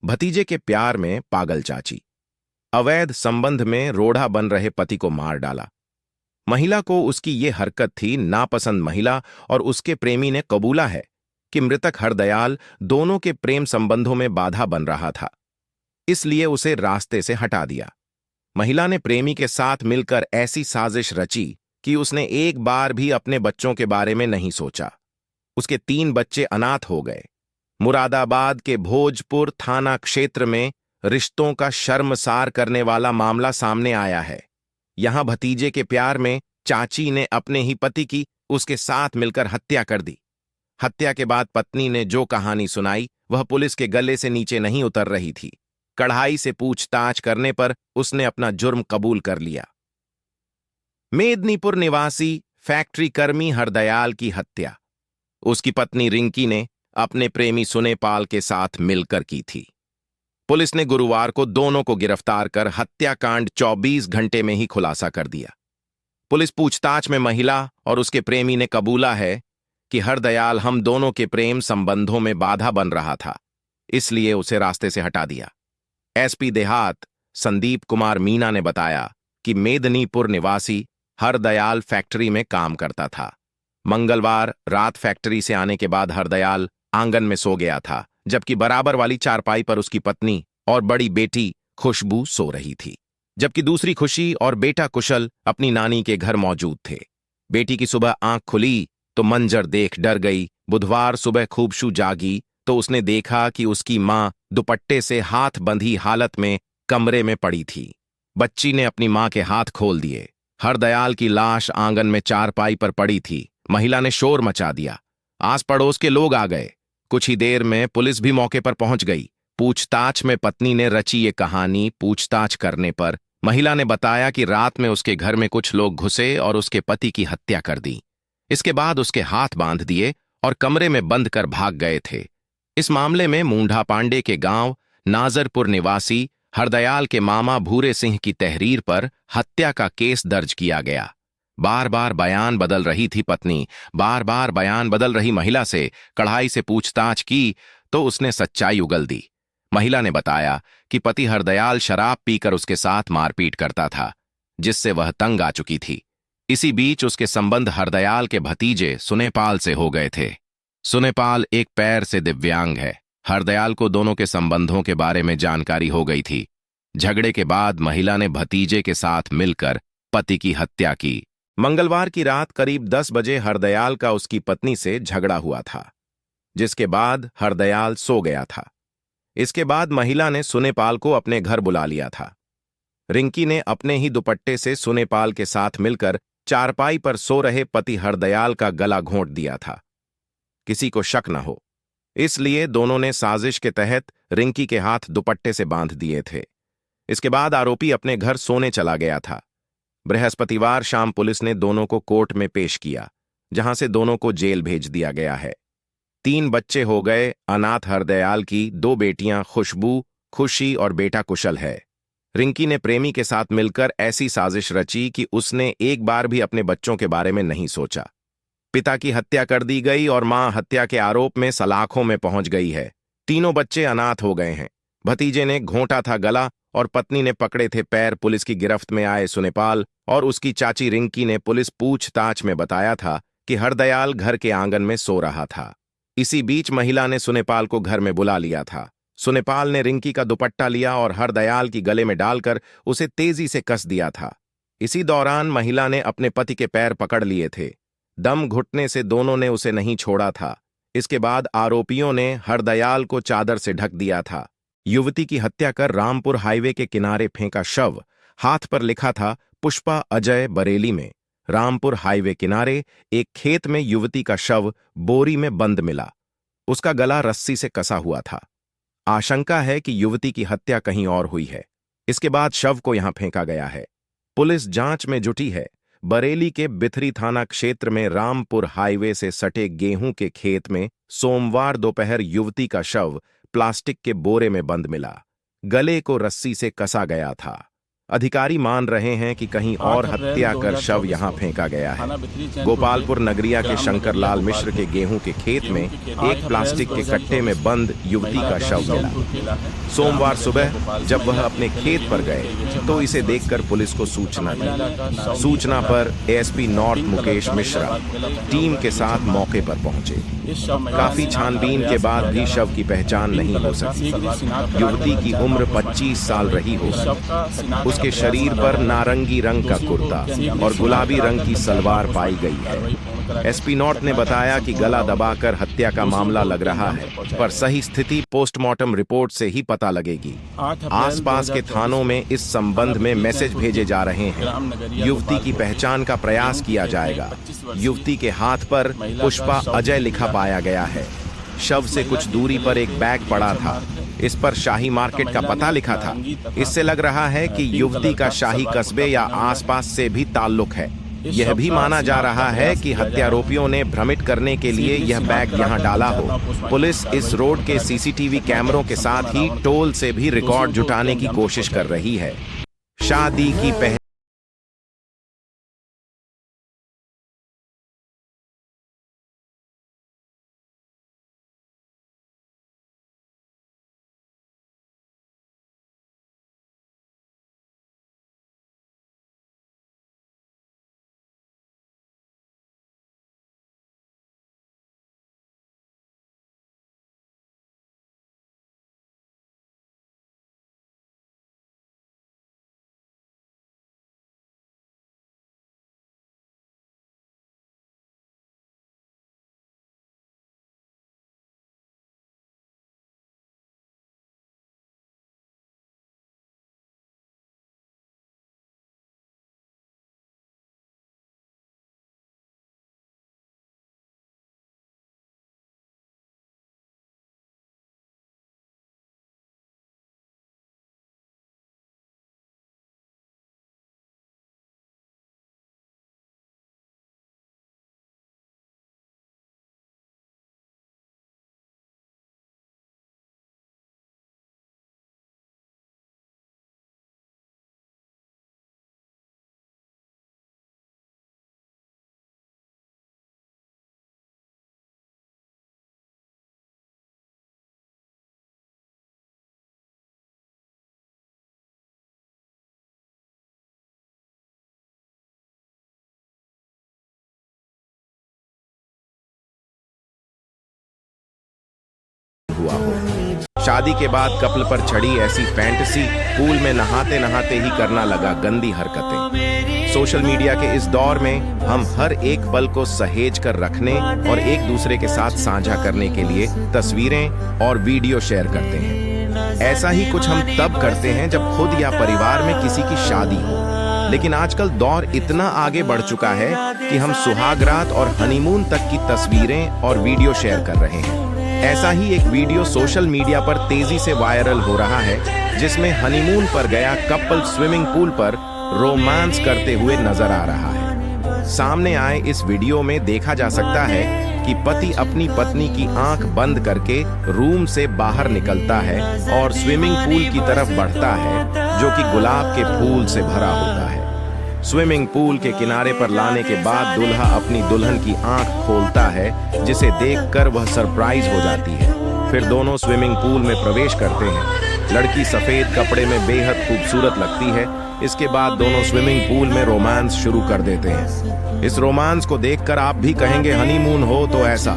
भतीजे के प्यार में पागल चाची। अवैध संबंध में रोड़ा बन रहे पति को मार डाला। महिला को उसकी ये हरकत थी नापसंद। महिला और उसके प्रेमी ने कबूला है कि मृतक हरदयाल दोनों के प्रेम संबंधों में बाधा बन रहा था, इसलिए उसे रास्ते से हटा दिया। महिला ने प्रेमी के साथ मिलकर ऐसी साजिश रची कि उसने एक बार भी अपने बच्चों के बारे में नहीं सोचा। उसके 3 बच्चे अनाथ हो गए। मुरादाबाद के भोजपुर थाना क्षेत्र में रिश्तों का शर्मसार करने वाला मामला सामने आया है। यहां भतीजे के प्यार में चाची ने अपने ही पति की उसके साथ मिलकर हत्या कर दी। हत्या के बाद पत्नी ने जो कहानी सुनाई वह पुलिस के गले से नीचे नहीं उतर रही थी। कढ़ाई से पूछताछ करने पर उसने अपना जुर्म कबूल कर लिया। मेदनीपुर निवासी फैक्ट्री कर्मी हरदयाल की हत्या उसकी पत्नी रिंकी ने अपने प्रेमी सुनेपाल के साथ मिलकर की थी। पुलिस ने गुरुवार को दोनों को गिरफ्तार कर हत्याकांड 24 घंटे में ही खुलासा कर दिया। पुलिस पूछताछ में महिला और उसके प्रेमी ने कबूला है कि हरदयाल हम दोनों के प्रेम संबंधों में बाधा बन रहा था, इसलिए उसे रास्ते से हटा दिया। एसपी देहात संदीप कुमार मीना ने बताया कि मेदनीपुर निवासी हरदयाल फैक्ट्री में काम करता था। मंगलवार रात फैक्ट्री से आने के बाद हरदयाल आंगन में सो गया था, जबकि बराबर वाली चारपाई पर उसकी पत्नी और बड़ी बेटी खुशबू सो रही थी, जबकि दूसरी खुशी और बेटा कुशल अपनी नानी के घर मौजूद थे। बेटी की सुबह आंख खुली तो मंजर देख डर गई। बुधवार सुबह खुशबू जागी तो उसने देखा कि उसकी मां दुपट्टे से हाथ बंधी हालत में कमरे में पड़ी थी। बच्ची ने अपनी मां के हाथ खोल दिए। हरदयाल की लाश आंगन में चारपाई पर पड़ी थी। महिला ने शोर मचा दिया। आस पड़ोस के लोग आ गए। कुछ ही देर में पुलिस भी मौके पर पहुंच गई। पूछताछ में पत्नी ने रची ये कहानी। पूछताछ करने पर महिला ने बताया कि रात में उसके घर में कुछ लोग घुसे और उसके पति की हत्या कर दी। इसके बाद उसके हाथ बांध दिए और कमरे में बंद कर भाग गए थे। इस मामले में मूंढा पांडे के गांव नाजरपुर निवासी हरदयाल के मामा भूरे सिंह की तहरीर पर हत्या का केस दर्ज किया गया। बार बार बयान बदल रही थी पत्नी। बार बार बयान बदल रही महिला से कड़ाई से पूछताछ की तो उसने सच्चाई उगल दी। महिला ने बताया कि पति हरदयाल शराब पीकर उसके साथ मारपीट करता था, जिससे वह तंग आ चुकी थी। इसी बीच उसके संबंध हरदयाल के भतीजे सुनेपाल से हो गए थे। सुनेपाल एक पैर से दिव्यांग है। हरदयाल को दोनों के संबंधों के बारे में जानकारी हो गई थी। झगड़े के बाद महिला ने भतीजे के साथ मिलकर पति की हत्या की। मंगलवार की रात करीब 10 बजे हरदयाल का उसकी पत्नी से झगड़ा हुआ था, जिसके बाद हरदयाल सो गया था। इसके बाद महिला ने सुनेपाल को अपने घर बुला लिया था। रिंकी ने अपने ही दुपट्टे से सुनेपाल के साथ मिलकर चारपाई पर सो रहे पति हरदयाल का गला घोंट दिया था, किसी को शक न हो, इसलिए दोनों ने साजिश के तहत रिंकी के हाथ दुपट्टे से बांध दिए थे। इसके बाद आरोपी अपने घर सोने चला गया था। बृहस्पतिवार शाम पुलिस ने दोनों को कोर्ट में पेश किया, जहां से दोनों को जेल भेज दिया गया है। 3 बच्चे हो गए। अनाथ हरदयाल की 2 बेटियां खुशबू, खुशी और बेटा कुशल है। रिंकी ने प्रेमी के साथ मिलकर ऐसी साजिश रची कि उसने एक बार भी अपने बच्चों के बारे में नहीं सोचा। पिता की हत्या कर दी गई और मां हत्या के आरोप में सलाखों में पहुंच गई है। तीनों बच्चे अनाथ हो गए हैं। भतीजे ने घोंटा था गला और पत्नी ने पकड़े थे पैर। पुलिस की गिरफ्त में आए सुनेपाल और उसकी चाची रिंकी ने पुलिस पूछताछ में बताया था कि हरदयाल घर के आंगन में सो रहा था। इसी बीच महिला ने सुनेपाल को घर में बुला लिया था। सुनेपाल ने रिंकी का दुपट्टा लिया और हरदयाल की गले में डालकर उसे तेजी से कस दिया था। इसी दौरान महिला ने अपने पति के पैर पकड़ लिए थे। दम घुटने से दोनों ने उसे नहीं छोड़ा था। इसके बाद आरोपियों ने हरदयाल को चादर से ढक दिया था। युवती की हत्या कर रामपुर हाईवे के किनारे फेंका शव। हाथ पर लिखा था पुष्पा अजय बरेली में। रामपुर हाईवे किनारे एक खेत में युवती का शव बोरी में बंद मिला। उसका गला रस्सी से कसा हुआ था। आशंका है कि युवती की हत्या कहीं और हुई है। इसके बाद शव को यहां फेंका गया है। पुलिस जांच में जुटी है। बरेली के बिथरी थाना क्षेत्र में रामपुर हाईवे से सटे गेहूं के खेत में सोमवार दोपहर युवती का शव प्लास्टिक के बोरे में बंद मिला। गले को रस्सी से कसा गया था। अधिकारी मान रहे हैं कि कहीं और हत्या कर शव यहां फेंका गया है। गोपालपुर नगरिया के शंकरलाल मिश्र के गेहूं के खेत में एक प्लास्टिक के कट्टे में बंद युवती का शव मिला। सोमवार सुबह जब वह अपने खेत पर गए तो इसे देखकर पुलिस को सूचना दी। सूचना पर ASP north Mukesh Mishra team के साथ मौके पर पहुंचे। काफी छानबीन के बाद भी शव की पहचान नहीं हो सकी। युवती की उम्र 25 साल रही होगी। उसके शरीर पर नारंगी रंग का कुर्ता और गुलाबी रंग की सलवार पाई गई है। एसपी नॉर्थ ने बताया कि गला दबाकर हत्या का मामला लग रहा है, पर सही स्थिति पोस्टमार्टम रिपोर्ट से ही पता लगेगी। आसपास के थानों में इस संबंध में मैसेज भेजे जा रहे हैं। युवती की पहचान का प्रयास किया जाएगा। युवती के हाथ पर पुष्पा अजय लिखा पाया गया है। शव से कुछ दूरी पर एक बैग पड़ा था। इस पर शाही मार्केट का पता लिखा था। इससे लग रहा है कि युवती का शाही कस्बे या आसपास से भी ताल्लुक है। यह भी माना जा रहा है कि हत्यारोपियों ने भ्रमित करने के लिए यह बैग यहां डाला हो। पुलिस इस रोड के सीसीटीवी कैमरों के साथ ही टोल से भी रिकॉर्ड जुटाने की कोशिश कर रही है। शादी की पहली हुआ हो। शादी के बाद कपल पर चढ़ी ऐसी फैंटेसी पूल में नहाते नहाते ही करना लगा गंदी हरकतें। सोशल मीडिया के इस दौर में हम हर एक पल को सहेज कर रखने और एक दूसरे के साथ साझा करने के लिए तस्वीरें और वीडियो शेयर करते हैं। ऐसा ही कुछ हम तब करते हैं जब खुद या परिवार में किसी की शादी हो। लेकिन आजकल दौर इतना आगे बढ़ चुका है कि हम सुहागरात और हनीमून तक की तस्वीरें और वीडियो शेयर कर रहे हैं। ऐसा ही एक वीडियो सोशल मीडिया पर तेजी से वायरल हो रहा है, जिसमें हनीमून पर गया कपल स्विमिंग पूल पर रोमांस करते हुए नजर आ रहा है। सामने आए इस वीडियो में देखा जा सकता है कि पति अपनी पत्नी की आंख बंद करके रूम से बाहर निकलता है और स्विमिंग पूल की तरफ बढ़ता है, जो कि गुलाब के फूल से भरा होता है। स्विमिंग पूल के किनारे पर लाने के बाद दूल्हा अपनी दुल्हन की आंख खोलता है, जिसे देखकर वह सरप्राइज हो जाती है। फिर दोनों स्विमिंग पूल में प्रवेश करते हैं। लड़की सफेद कपड़े में बेहद खूबसूरत लगती है। इसके बाद दोनों स्विमिंग पूल में रोमांस शुरू कर देते हैं। इस रोमांस को देखकर आप भी कहेंगे हनीमून हो तो ऐसा।